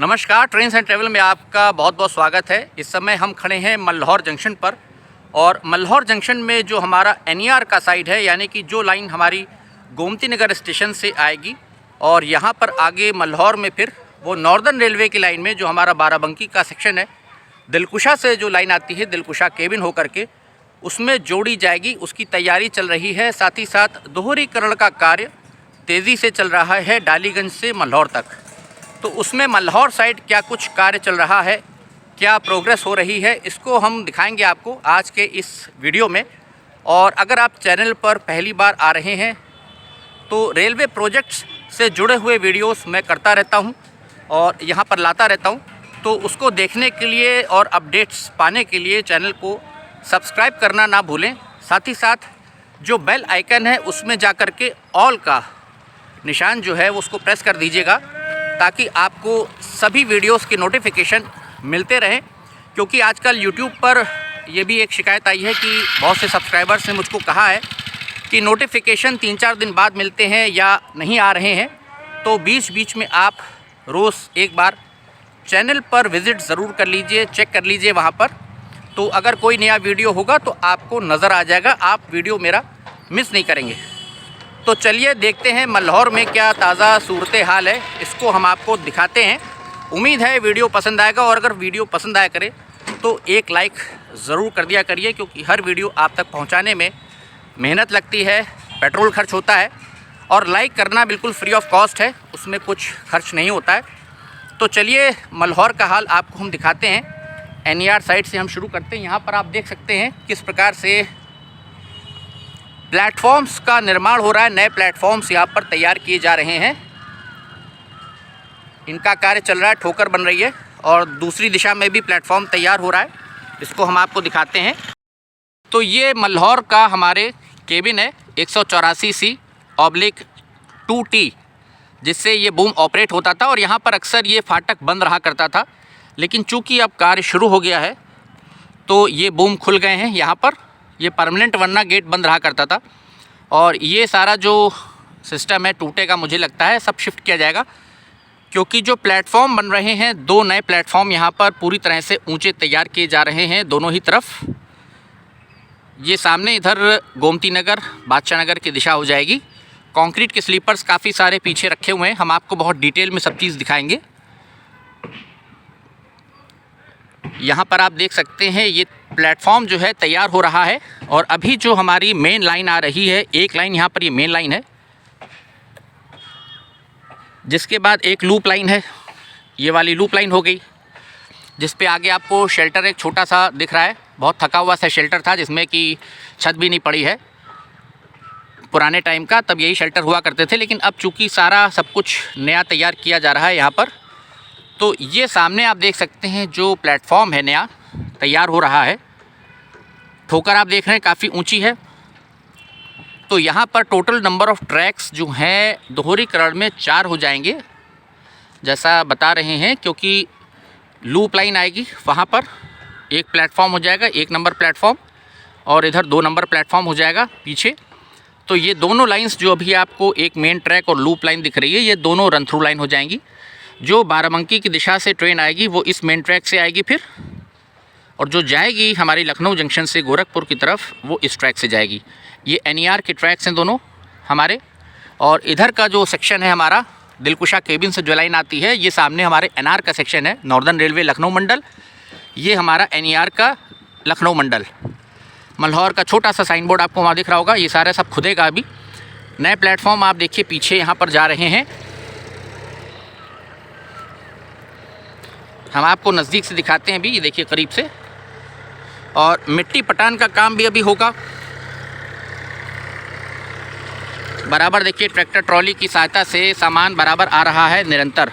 नमस्कार, trains and travel में आपका बहुत बहुत स्वागत है। इस समय हम खड़े हैं मल्हौर जंक्शन पर और मल्हौर जंक्शन में जो हमारा एनईआर का साइड है, यानी कि जो लाइन हमारी गोमती नगर स्टेशन से आएगी और यहाँ पर आगे मल्हौर में फिर वो नॉर्दर्न रेलवे की लाइन में जो हमारा बाराबंकी का सेक्शन है, दिलकुशा से जो लाइन आती है दिलकुशा केबिन होकर के उसमें जोड़ी जाएगी। उसकी तैयारी चल रही है। साथ ही साथ दोहरीकरण का कार्य तेज़ी से चल रहा है डालीगंज से मल्हौर तक। तो उसमें मल्हौर साइड क्या कुछ कार्य चल रहा है, क्या प्रोग्रेस हो रही है, इसको हम दिखाएंगे आपको आज के इस वीडियो में। और अगर आप चैनल पर पहली बार आ रहे हैं तो रेलवे प्रोजेक्ट्स से जुड़े हुए वीडियोस मैं करता रहता हूं और यहां पर लाता रहता हूं, तो उसको देखने के लिए और अपडेट्स पाने के लिए चैनल को सब्सक्राइब करना ना भूलें। साथ ही साथ जो बेल आइकन है उसमें जा कर के ऑल का निशान जो है उसको प्रेस कर दीजिएगा ताकि आपको सभी वीडियोस की नोटिफिकेशन मिलते रहें। क्योंकि आजकल यूट्यूब पर यह भी एक शिकायत आई है कि बहुत से सब्सक्राइबर्स ने मुझको कहा है कि नोटिफिकेशन 3-4 दिन बाद मिलते हैं या नहीं आ रहे हैं। तो बीच बीच में आप रोज़ एक बार चैनल पर विज़िट ज़रूर कर लीजिए, चेक कर लीजिए वहाँ पर। तो अगर कोई नया वीडियो होगा तो आपको नज़र आ जाएगा, आप वीडियो मेरा मिस नहीं करेंगे। तो चलिए देखते हैं मल्हौर में क्या ताज़ा सूरत हाल है, इसको हम आपको दिखाते हैं। उम्मीद है वीडियो पसंद आएगा और अगर वीडियो पसंद आया करे तो एक लाइक ज़रूर कर दिया करिए, क्योंकि हर वीडियो आप तक पहुंचाने में मेहनत लगती है, पेट्रोल खर्च होता है और लाइक करना बिल्कुल फ्री ऑफ कॉस्ट है, उसमें कुछ खर्च नहीं होता है। तो चलिए मल्हौर का हाल आपको हम दिखाते हैं। एनईआर साइड से हम शुरू करते हैं। यहाँ पर आप देख सकते हैं किस प्रकार से प्लेटफॉर्म्स का निर्माण हो रहा है। नए प्लेटफॉर्म्स यहाँ पर तैयार किए जा रहे हैं, इनका कार्य चल रहा है, ठोकर बन रही है और दूसरी दिशा में भी प्लेटफॉर्म तैयार हो रहा है, इसको हम आपको दिखाते हैं। तो ये मल्हौर का हमारे केबिन है 184C/2T, जिससे ये बूम ऑपरेट होता था और यहाँ पर अक्सर ये फाटक बंद रहा करता था। लेकिन चूँकि अब कार्य शुरू हो गया है तो ये बूम खुल गए हैं यहाँ पर। ये परमानेंट वरना गेट बंद रहा करता था और ये सारा जो सिस्टम है टूटेगा, मुझे लगता है सब शिफ्ट किया जाएगा, क्योंकि जो प्लेटफॉर्म बन रहे हैं 2 नए प्लेटफॉर्म यहाँ पर पूरी तरह से ऊंचे तैयार किए जा रहे हैं दोनों ही तरफ। ये सामने इधर गोमती नगर बादशाह नगर की दिशा हो जाएगी। कंक्रीट के स्लीपर्स काफ़ी सारे पीछे रखे हुए हैं, हम आपको बहुत डिटेल में सब चीज़ दिखाएंगे। यहाँ पर आप देख सकते हैं ये प्लेटफॉर्म जो है तैयार हो रहा है और अभी जो हमारी मेन लाइन आ रही है, एक लाइन यहाँ पर ये मेन लाइन है, जिसके बाद एक लूप लाइन है, ये वाली लूप लाइन हो गई, जिस पे आगे आपको शेल्टर एक छोटा सा दिख रहा है। बहुत थका हुआ सा शेल्टर था जिसमें कि छत भी नहीं पड़ी है, पुराने टाइम का, तब यही शेल्टर हुआ करते थे। लेकिन अब चूँकि सारा सब कुछ नया तैयार किया जा रहा है यहाँ पर, तो ये सामने आप देख सकते हैं जो प्लेटफॉर्म है नया तैयार हो रहा है। ठोकर आप देख रहे हैं काफ़ी ऊंची है। तो यहाँ पर टोटल नंबर ऑफ़ ट्रैक्स जो हैं दोहरीकरण में 4 हो जाएंगे जैसा बता रहे हैं, क्योंकि लूप लाइन आएगी, वहाँ पर एक प्लेटफॉर्म हो जाएगा, 1 नंबर प्लेटफॉर्म, और इधर 2 नंबर प्लेटफॉर्म हो जाएगा पीछे। तो ये दोनों लाइंस जो अभी आपको एक मेन ट्रैक और लूप लाइन दिख रही है, ये दोनों रन थ्रू लाइन हो जाएंगी। जो बाराबंकी की दिशा से ट्रेन आएगी वो इस मेन ट्रैक से आएगी फिर, और जो जाएगी हमारी लखनऊ जंक्शन से गोरखपुर की तरफ वो इस ट्रैक से जाएगी। ये एनईआर के ट्रैक्स हैं दोनों हमारे। और इधर का जो सेक्शन है हमारा दिलकुशा केबिन से जो लाइन आती है, ये सामने हमारे एनआर का सेक्शन है, नॉर्दर्न रेलवे लखनऊ मंडल। ये हमारा एनईआर का लखनऊ मंडल। मल्हौर का छोटा सा साइन बोर्ड आपको वहाँ दिख रहा होगा, ये सारा सब खुदेगा अभी। नए प्लेटफॉर्म आप देखिए पीछे यहाँ पर जा रहे हैं, हम आपको नज़दीक से दिखाते हैं भी, ये देखिए करीब से। और मिट्टी पटान का काम भी अभी होगा बराबर। देखिए ट्रैक्टर ट्रॉली की सहायता से सामान बराबर आ रहा है निरंतर,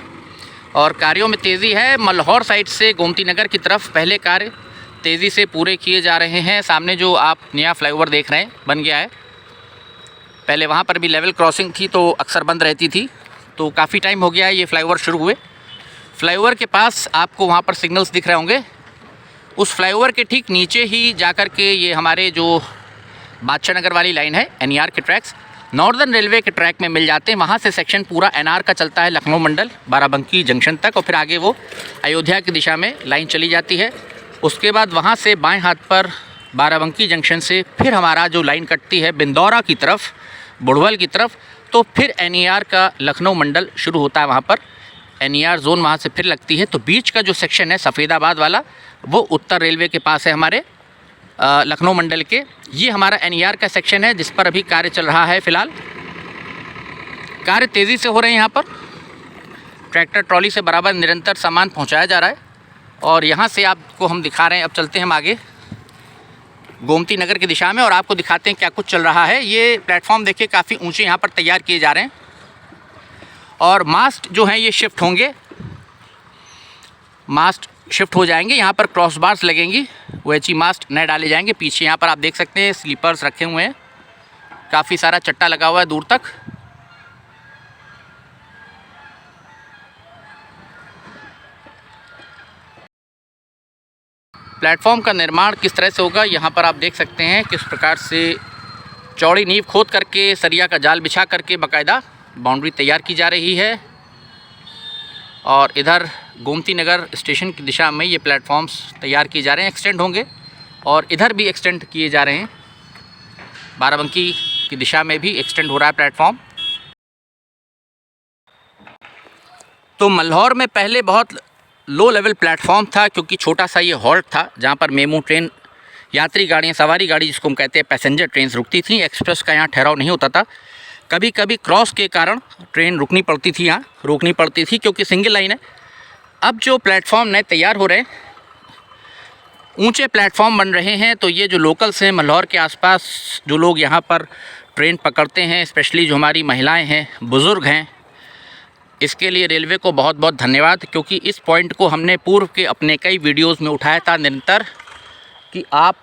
और कार्यों में तेज़ी है। मल्हौर साइड से गोमती नगर की तरफ पहले कार्य तेज़ी से पूरे किए जा रहे हैं। सामने जो आप नया फ्लाईओवर देख रहे हैं बन गया है, पहले वहाँ पर भी लेवल क्रॉसिंग थी तो अक्सर बंद रहती थी, तो काफ़ी टाइम हो गया है ये फ्लाईओवर शुरू हुए। फ्लाईओवर के पास आपको वहाँ पर सिग्नल्स दिख रहे होंगे, उस फ्लाईओवर के ठीक नीचे ही जाकर के ये हमारे जो बादशाह नगर वाली लाइन है एनईआर के ट्रैक्स, नॉर्दर्न रेलवे के ट्रैक में मिल जाते हैं। वहाँ से सेक्शन पूरा एनआर का चलता है लखनऊ मंडल बाराबंकी जंक्शन तक, और फिर आगे वो अयोध्या की दिशा में लाइन चली जाती है। उसके बाद वहाँ से बाएं हाथ पर बाराबंकी जंक्शन से फिर हमारा जो लाइन कटती है बिंदौरा की तरफ, बुढ़वल की तरफ, तो फिर एनईआर का लखनऊ मंडल शुरू होता है। वहाँ पर एनईआर जोन वहाँ से फिर लगती है। तो बीच का जो सेक्शन है सफ़ेदाबाद वाला, वो उत्तर रेलवे के पास है हमारे लखनऊ मंडल के। ये हमारा एनईआर का सेक्शन है जिस पर अभी कार्य चल रहा है। फ़िलहाल कार्य तेज़ी से हो रहे हैं। यहाँ पर ट्रैक्टर ट्रॉली से बराबर निरंतर सामान पहुँचाया जा रहा है। और यहाँ से आपको हम दिखा रहे हैं, अब चलते हैं हम आगे गोमती नगर की दिशा में और आपको दिखाते हैं क्या कुछ चल रहा है। ये प्लेटफॉर्म देखिए काफ़ी ऊंचे यहाँ पर तैयार किए जा रहे हैं और मास्ट जो हैं ये शिफ्ट होंगे, मास्ट शिफ्ट हो जाएंगे। यहाँ पर क्रॉस बार्स लगेंगी, वो एच मास्ट नए डाले जाएंगे। पीछे यहाँ पर आप देख सकते हैं स्लीपर्स रखे हुए हैं, काफ़ी सारा चट्टा लगा हुआ है दूर तक। प्लेटफॉर्म का निर्माण किस तरह से होगा यहाँ पर आप देख सकते हैं किस प्रकार से चौड़ी नींव खोद करके सरिया का जाल बिछा करके बाकायदा बाउंड्री तैयार की जा रही है। और इधर गोमती नगर स्टेशन की दिशा में ये प्लेटफॉर्म्स तैयार किए जा रहे हैं, एक्सटेंड होंगे और इधर भी एक्सटेंड किए जा रहे हैं। बाराबंकी की दिशा में भी एक्सटेंड हो रहा है प्लेटफॉर्म। तो मल्हौर में पहले बहुत लो लेवल प्लेटफॉर्म था क्योंकि छोटा सा ये हॉल्ट था जहाँ पर मेमू ट्रेन, यात्री गाड़ियाँ, सवारी गाड़ी जिसको हम कहते हैं पैसेंजर ट्रेन रुकती थी। एक्सप्रेस का यहाँ ठहराव नहीं होता था। कभी कभी क्रॉस के कारण ट्रेन रुकनी पड़ती थी, यहाँ रोकनी पड़ती थी क्योंकि सिंगल लाइन है। अब जो प्लेटफॉर्म नए तैयार हो रहे हैं, ऊंचे प्लेटफॉर्म बन रहे हैं, तो ये जो लोकल्स हैं मल्हौर के आसपास जो लोग यहाँ पर ट्रेन पकड़ते हैं, स्पेशली जो हमारी महिलाएं हैं, बुज़ुर्ग हैं, इसके लिए रेलवे को बहुत बहुत धन्यवाद। क्योंकि इस पॉइंट को हमने पूर्व के अपने कई वीडियोस में उठाया था निरंतर कि आप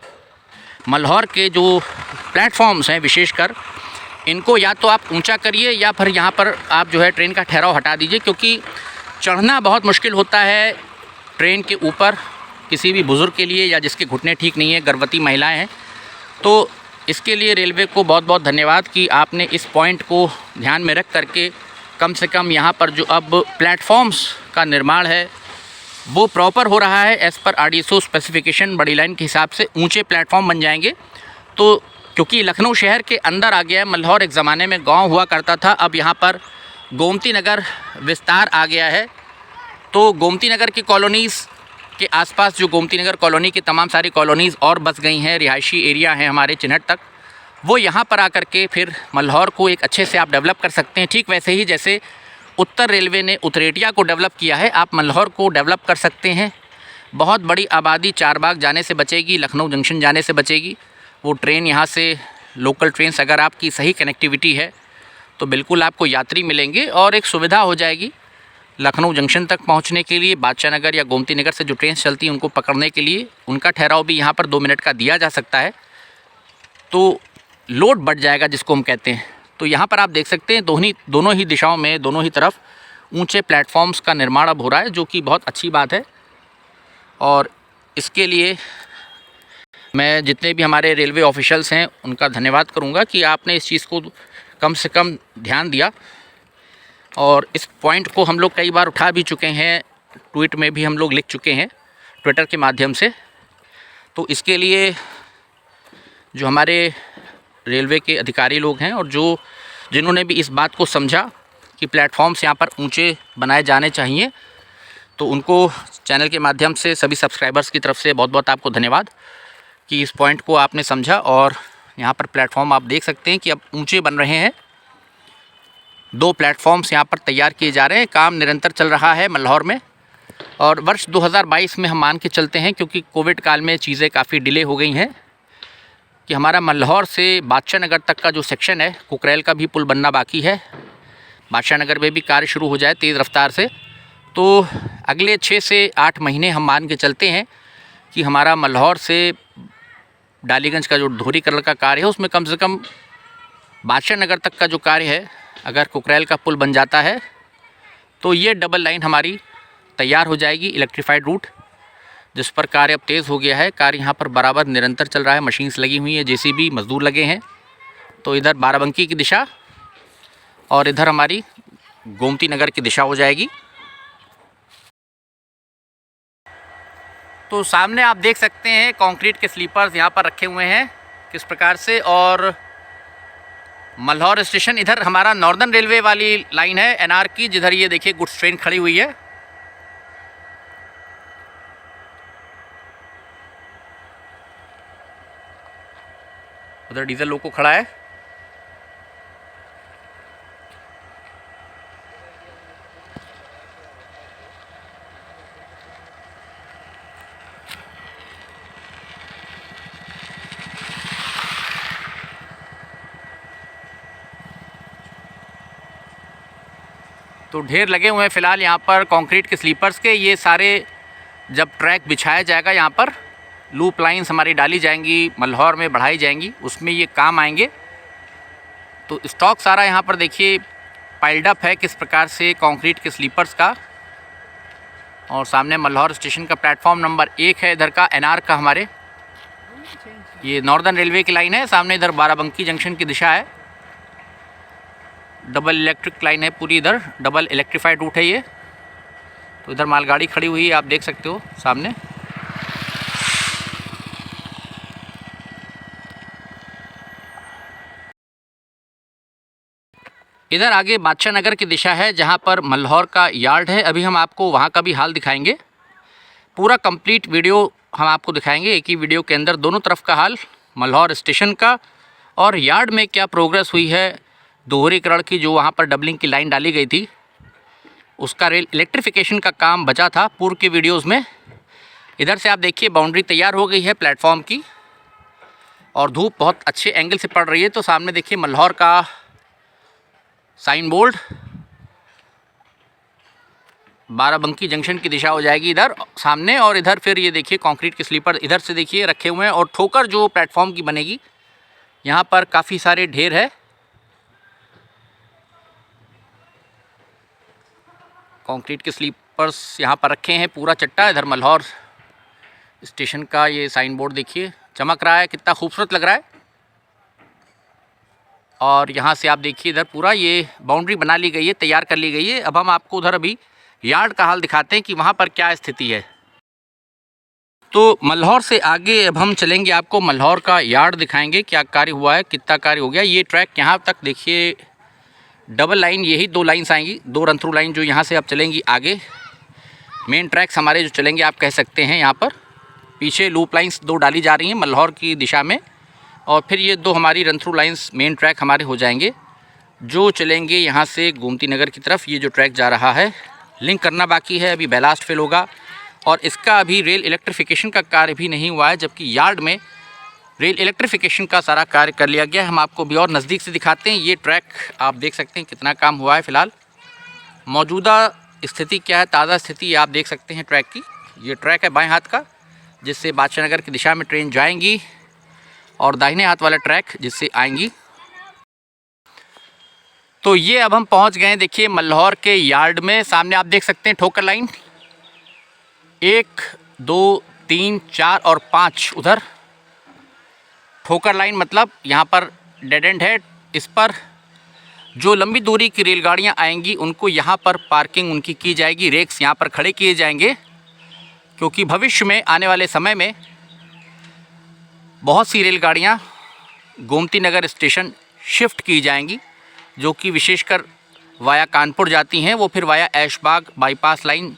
मल्हौर के जो प्लेटफॉर्म्स हैं विशेषकर इनको या तो आप ऊंचा करिए या फिर यहाँ पर आप जो है ट्रेन का ठहराव हटा दीजिए, क्योंकि चढ़ना बहुत मुश्किल होता है ट्रेन के ऊपर किसी भी बुज़ुर्ग के लिए या जिसके घुटने ठीक नहीं है, गर्भवती महिलाएं हैं। तो इसके लिए रेलवे को बहुत बहुत धन्यवाद कि आपने इस पॉइंट को ध्यान में रख करके कम से कम यहाँ पर जो अब प्लेटफॉर्म्स का निर्माण है वो प्रॉपर हो रहा है। एज़ पर आरडीएसओ स्पेसिफिकेशन बड़ी लाइन के हिसाब से ऊंचे प्लेटफॉर्म बन जाएंगे। तो क्योंकि लखनऊ शहर के अंदर आ गया है, मल्हौर एक ज़माने में गांव हुआ करता था, अब यहाँ पर गोमती नगर विस्तार आ गया है। तो गोमती नगर की कॉलोनीज़ के आसपास जो गोमती नगर कॉलोनी की तमाम सारी कॉलोनीज़ और बस गई हैं, रिहायशी एरिया हैं हमारे चिन्हट तक, वो यहाँ पर आकर के फिर मल्हौर को एक अच्छे से आप डेवलप कर सकते हैं। ठीक वैसे ही जैसे उत्तर रेलवे ने उतरेटिया को डेवलप किया है, आप मल्हौर को डेवलप कर सकते हैं। बहुत बड़ी आबादी चारबाग जाने से बचेगी, लखनऊ जंक्शन जाने से बचेगी। वो ट्रेन यहाँ से लोकल ट्रेन्स अगर आपकी सही कनेक्टिविटी है तो बिल्कुल आपको यात्री मिलेंगे और एक सुविधा हो जाएगी लखनऊ जंक्शन तक पहुँचने के लिए। बादशाह नगर या गोमती नगर से जो ट्रेन चलती हैं उनको पकड़ने के लिए उनका ठहराव भी यहाँ पर 2 मिनट का दिया जा सकता है, तो लोड बढ़ जाएगा जिसको हम कहते हैं। तो यहाँ पर आप देख सकते हैं दोनों ही दिशाओं में, दोनों ही तरफ ऊंचे प्लेटफॉर्म्स का निर्माण अब हो रहा है, जो कि बहुत अच्छी बात है। और इसके लिए मैं जितने भी हमारे रेलवे ऑफिशियल्स हैं उनका धन्यवाद करूँगा कि आपने इस चीज़ को कम से कम ध्यान दिया। और इस पॉइंट को हम लोग कई बार उठा भी चुके हैं, ट्वीट में भी हम लोग लिख चुके हैं ट्विटर के माध्यम से। तो इसके लिए जो हमारे रेलवे के अधिकारी लोग हैं और जिन्होंने भी इस बात को समझा कि प्लेटफॉर्म्स यहाँ पर ऊंचे बनाए जाने चाहिए, तो उनको चैनल के माध्यम से सभी सब्सक्राइबर्स की तरफ से बहुत बहुत आपको धन्यवाद कि इस पॉइंट को आपने समझा। और यहाँ पर प्लेटफॉर्म आप देख सकते हैं कि अब ऊंचे बन रहे हैं। 2 प्लेटफॉर्म्स यहाँ पर तैयार किए जा रहे हैं, काम निरंतर चल रहा है मल्हौर में। और वर्ष 2022 में हम मान के चलते हैं, क्योंकि कोविड काल में चीज़ें काफ़ी डिले हो गई हैं, कि हमारा मल्हौर से बादशाह नगर तक का जो सेक्शन है, कुकरेल का भी पुल बनना बाकी है, बादशाह नगर में भी कार्य शुरू हो जाए तेज़ रफ्तार से। तो अगले 6 से 8 महीने हम मान के चलते हैं कि हमारा मल्हौर से डालीगंज का जो दोहरीकरण का कार्य है उसमें कम से कम बादशाह नगर तक का जो कार्य है, अगर कुकरेल का पुल बन जाता है तो ये डबल लाइन हमारी तैयार हो जाएगी, इलेक्ट्रीफाइड रूट, जिस पर कार्य अब तेज़ हो गया है। कार्य यहाँ पर बराबर निरंतर चल रहा है, मशीन्स लगी हुई है, जेसीबी, मज़दूर लगे हैं। तो इधर बाराबंकी की दिशा और इधर हमारी गोमती नगर की दिशा हो जाएगी। तो सामने आप देख सकते हैं कंक्रीट के स्लीपर्स यहाँ पर रखे हुए हैं किस प्रकार से। और मल्हौर स्टेशन इधर हमारा नॉर्दर्न रेलवे वाली लाइन है एनआर की, जिधर ये देखिए गुड्स ट्रेन खड़ी हुई है। उधर डीजल लोको खड़ा है। तो ढेर लगे हुए हैं फ़िलहाल यहाँ पर कंक्रीट के स्लीपर्स के। ये सारे जब ट्रैक बिछाया जाएगा यहाँ पर लूप लाइन्स हमारी डाली जाएंगी, मल्हौर में बढ़ाई जाएंगी, उसमें ये काम आएंगे। तो स्टॉक सारा यहाँ पर देखिए पाइल्ड अप है किस प्रकार से कंक्रीट के स्लीपर्स का। और सामने मल्हौर स्टेशन का प्लेटफॉर्म नंबर 1 है इधर का एनआर का हमारे। ये नॉर्दर्न रेलवे की लाइन है। सामने इधर बाराबंकी जंक्शन की दिशा है। डबल इलेक्ट्रिक लाइन है पूरी, इधर डबल इलेक्ट्रीफाइड रूट है ये। तो इधर मालगाड़ी खड़ी हुई है, आप देख सकते हो सामने। इधर आगे बादशाह नगर की दिशा है जहां पर मल्हौर का यार्ड है। अभी हम आपको वहां का भी हाल दिखाएंगे। पूरा कंप्लीट वीडियो हम आपको दिखाएंगे एक ही वीडियो के अंदर, दोनों तरफ का हाल, मल्हौर स्टेशन का और यार्ड में क्या प्रोग्रेस हुई है। दोहरीकरण की जो वहाँ पर डबलिंग की लाइन डाली गई थी उसका रेल इलेक्ट्रिफिकेशन का काम बचा था पूर्व के वीडियोस में। इधर से आप देखिए बाउंड्री तैयार हो गई है प्लेटफॉर्म की और धूप बहुत अच्छे एंगल से पड़ रही है। तो सामने देखिए मल्हौर का साइन बोर्ड, बाराबंकी जंक्शन की दिशा हो जाएगी इधर सामने। और इधर फिर ये देखिए कंक्रीट के स्लीपर इधर से देखिए रखे हुए हैं। और ठोकर जो प्लेटफॉर्म की बनेगी यहाँ पर काफ़ी सारे ढेर है कंक्रीट के स्लीपर्स यहाँ पर रखे हैं पूरा चट्टा। इधर मल्हौर स्टेशन का ये साइन बोर्ड देखिए चमक रहा है, कितना खूबसूरत लग रहा है। और यहाँ से आप देखिए इधर पूरा ये बाउंड्री बना ली गई है, तैयार कर ली गई है। अब हम आपको उधर अभी यार्ड का हाल दिखाते हैं कि वहाँ पर क्या स्थिति है। तो मल्हौर से आगे अब हम चलेंगे, आपको मल्हौर का यार्ड दिखाएंगे क्या कार्य हुआ है, कितना कार्य हो गया। ये ट्रैक यहाँ तक देखिए डबल लाइन, यही 2 लाइन्स आएंगी, 2 रन थ्रू लाइन जो यहाँ से अब चलेंगी आगे। मेन ट्रैक्स हमारे जो चलेंगे आप कह सकते हैं। यहाँ पर पीछे लूप लाइन्स 2 डाली जा रही हैं मल्हौर की दिशा में। और फिर ये 2 हमारी run through lines main track हमारे हो जाएंगे जो चलेंगे यहाँ से गोमती नगर की तरफ। ये जो ट्रैक जा रहा है लिंक करना बाकी है, अभी बैलास्ट फिल होगा। और इसका अभी रेल इलेक्ट्रिफिकेशन का कार्य भी नहीं हुआ है, जबकि यार्ड में रेल इलेक्ट्रिफिकेशन का सारा कार्य कर लिया गया है। हम आपको भी और नज़दीक से दिखाते हैं। ये ट्रैक आप देख सकते हैं कितना काम हुआ है फ़िलहाल। मौजूदा स्थिति क्या है, ताज़ा स्थिति आप देख सकते हैं ट्रैक की। ये ट्रैक है बाएं हाथ का जिससे बादशाह नगर की दिशा में ट्रेन जाएंगी और दाहिने हाथ वाला ट्रैक जिससे आएंगी। तो ये अब हम पहुंच गए हैं देखिए मल्हौर के यार्ड में। सामने आप देख सकते हैं ठोकर लाइन 1, 2, 3, 4 और 5 उधर ठोकर लाइन, मतलब यहाँ पर डेड एंड है। इस पर जो लंबी दूरी की रेलगाड़ियाँ आएंगी उनको यहाँ पर पार्किंग उनकी की जाएगी, रेक्स यहाँ पर खड़े किए जाएंगे, क्योंकि भविष्य में आने वाले समय में बहुत सी रेलगाड़ियाँ गोमती नगर स्टेशन शिफ्ट की जाएंगी, जो कि विशेषकर वाया कानपुर जाती हैं, वो फिर via Aishbagh bypass line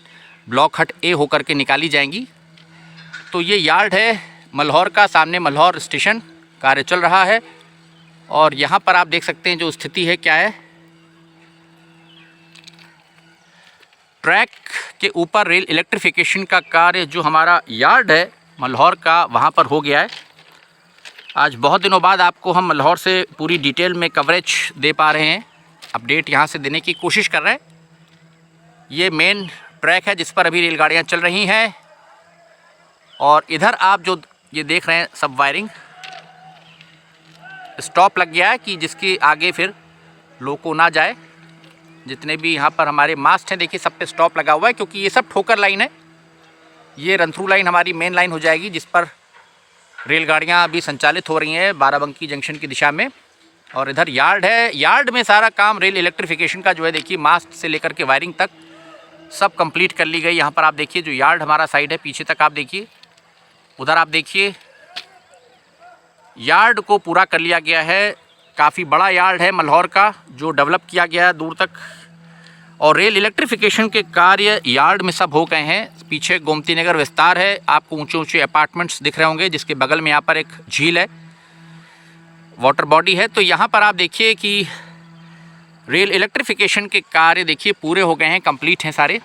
block हट ए होकर के निकाली जाएंगी। तो ये यार्ड है मल्हौर का, सामने मल्हौर स्टेशन कार्य चल रहा है। और यहाँ पर आप देख सकते हैं जो स्थिति है क्या है। ट्रैक के ऊपर रेल इलेक्ट्रिफिकेशन का कार्य जो हमारा यार्ड है मल्हौर का वहाँ पर हो गया है। आज बहुत दिनों बाद आपको हम मल्हौर से पूरी डिटेल में कवरेज दे पा रहे हैं, अपडेट यहाँ से देने की कोशिश कर रहे हैं। ये मेन ट्रैक है जिस पर अभी रेलगाड़ियाँ चल रही हैं। और इधर आप जो ये देख रहे हैं सब वायरिंग स्टॉप लग गया है कि जिसके आगे फिर लोको ना जाए। जितने भी यहाँ पर हमारे मास्ट हैं देखिए सब पे स्टॉप लगा हुआ है, क्योंकि ये सब ठोकर लाइन है। ये रन थ्रू लाइन हमारी मेन लाइन हो जाएगी जिस पर रेलगाड़ियाँ अभी संचालित हो रही हैं बाराबंकी जंक्शन की दिशा में। और इधर यार्ड है। यार्ड में सारा काम रेल इलेक्ट्रिफिकेशन का जो है देखिए मास्ट से लेकर के वायरिंग तक सब कंप्लीट कर ली गई। यहाँ पर आप देखिए जो यार्ड हमारा साइड है पीछे तक आप देखिए, उधर आप देखिए यार्ड को पूरा कर लिया गया है। काफ़ी बड़ा यार्ड है मल्हौर का जो डेवलप किया गया है दूर तक, और रेल इलेक्ट्रिफिकेशन के कार्य यार्ड में सब हो गए हैं। पीछे गोमती नगर विस्तार है, आपको ऊंचे ऊंचे अपार्टमेंट्स दिख रहे होंगे, जिसके बगल में यहाँ पर एक झील है, वाटर बॉडी है। तो यहाँ पर आप देखिए कि रेल इलेक्ट्रिफिकेशन के कार्य देखिए पूरे हो गए हैं, कंप्लीट हैं सारे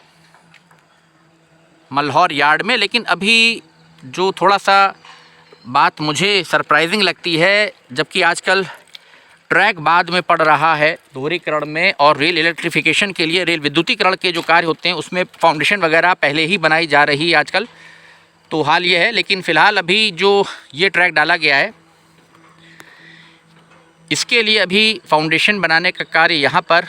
मल्हौर यार्ड में। लेकिन अभी जो थोड़ा सा बात मुझे सरप्राइजिंग लगती है, जबकि आजकल ट्रैक बाद में पड़ रहा है दोहरीकरण में, और रेल इलेक्ट्रिफिकेशन के लिए रेल विद्युतीकरण के जो कार्य होते हैं उसमें फाउंडेशन वगैरह पहले ही बनाई जा रही है आजकल। तो हाल ये है, लेकिन फ़िलहाल अभी जो ये ट्रैक डाला गया है इसके लिए अभी फाउंडेशन बनाने का कार्य यहाँ पर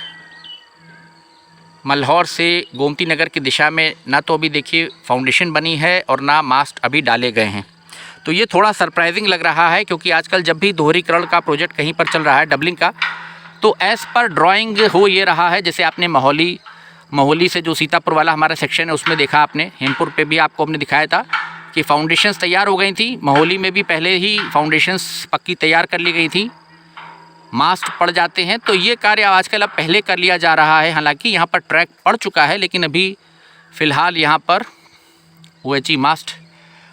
मल्हौर से गोमती नगर की दिशा में ना तो अभी देखिए फाउंडेशन बनी है और ना मास्ट अभी डाले गए हैं। तो ये थोड़ा सरप्राइजिंग लग रहा है, क्योंकि आजकल जब भी दोहरीकरण का प्रोजेक्ट कहीं पर चल रहा है डबलिंग का, तो एज़ पर ड्राइंग हो ये रहा है। जैसे आपने मोहाली से जो सीतापुर वाला हमारा सेक्शन है उसमें देखा आपने, हेमपुर पे भी आपको हमने दिखाया था कि फाउंडेशंस तैयार हो गई थी। मोहाली में भी पहले ही फाउंडेशंस पक्की तैयार कर ली गई थी, मास्ट पड़ जाते हैं। तो ये कार्य आजकल अब पहले कर लिया जा रहा है। हालांकि यहाँ पर ट्रैक पड़ चुका है, लेकिन अभी फ़िलहाल यहाँ पर OHE मास्ट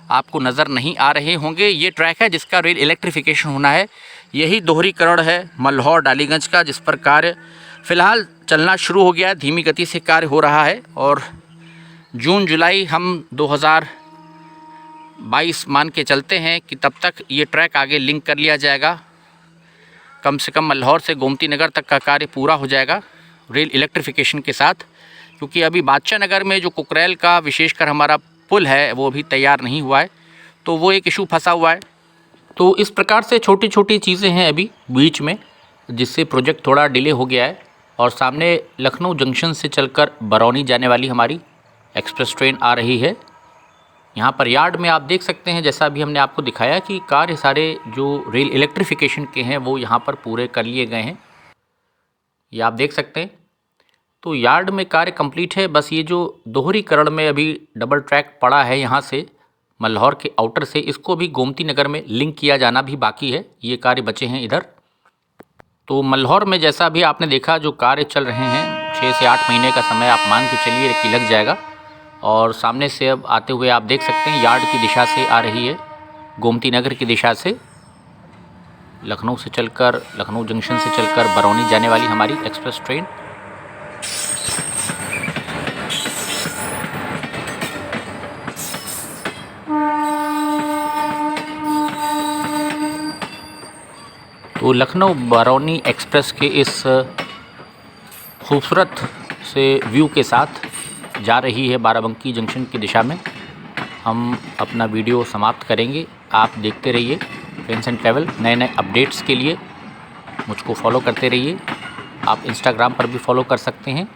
आपको नज़र नहीं आ रहे होंगे। ये ट्रैक है जिसका रेल इलेक्ट्रिफिकेशन होना है। यही दोहरीकरण है मल्हौर डालीगंज का, जिस पर कार्य फ़िलहाल चलना शुरू हो गया है, धीमी गति से कार्य हो रहा है। और जून जुलाई हम 2022 मान के चलते हैं कि तब तक ये ट्रैक आगे लिंक कर लिया जाएगा। कम से कम मल्हौर से गोमती नगर तक का कार्य पूरा हो जाएगा रेल इलेक्ट्रिफिकेशन के साथ, क्योंकि अभी बादशाह नगर में जो कुकरेल का विशेषकर हमारा पुल है वो अभी तैयार नहीं हुआ है, तो वो एक इशू फंसा हुआ है। तो इस प्रकार से छोटी छोटी चीज़ें हैं अभी बीच में, जिससे प्रोजेक्ट थोड़ा डिले हो गया है। और सामने लखनऊ जंक्शन से चलकर बरौनी जाने वाली हमारी एक्सप्रेस ट्रेन आ रही है। यहाँ पर यार्ड में आप देख सकते हैं, जैसा अभी हमने आपको दिखाया कि कार्य सारे जो रेल इलेक्ट्रिफिकेशन के हैं वो यहाँ पर पूरे कर लिए गए हैं, ये आप देख सकते हैं। तो यार्ड में कार्य कंप्लीट है। बस ये जो दोहरीकरण में अभी डबल ट्रैक पड़ा है यहाँ से मल्हौर के आउटर से, इसको भी गोमती नगर में लिंक किया जाना भी बाकी है। ये कार्य बचे हैं इधर। तो मल्हौर में जैसा भी आपने देखा जो कार्य चल रहे हैं, 6 से 8 महीने का समय आप मान के चलिए कि लग जाएगा। और सामने से अब आते हुए आप देख सकते हैं यार्ड की दिशा से आ रही है, गोमती नगर की दिशा से, लखनऊ से चलकर, लखनऊ जंक्शन से चलकर बरौनी जाने वाली हमारी एक्सप्रेस ट्रेन। तो लखनऊ बरौनी एक्सप्रेस के इस खूबसूरत से व्यू के साथ जा रही है बाराबंकी जंक्शन की दिशा में। हम अपना वीडियो समाप्त करेंगे। आप देखते रहिए फ्रेंड्स एंड ट्रैवल। नए नए अपडेट्स के लिए मुझको फॉलो करते रहिए। आप इंस्टाग्राम पर भी फॉलो कर सकते हैं।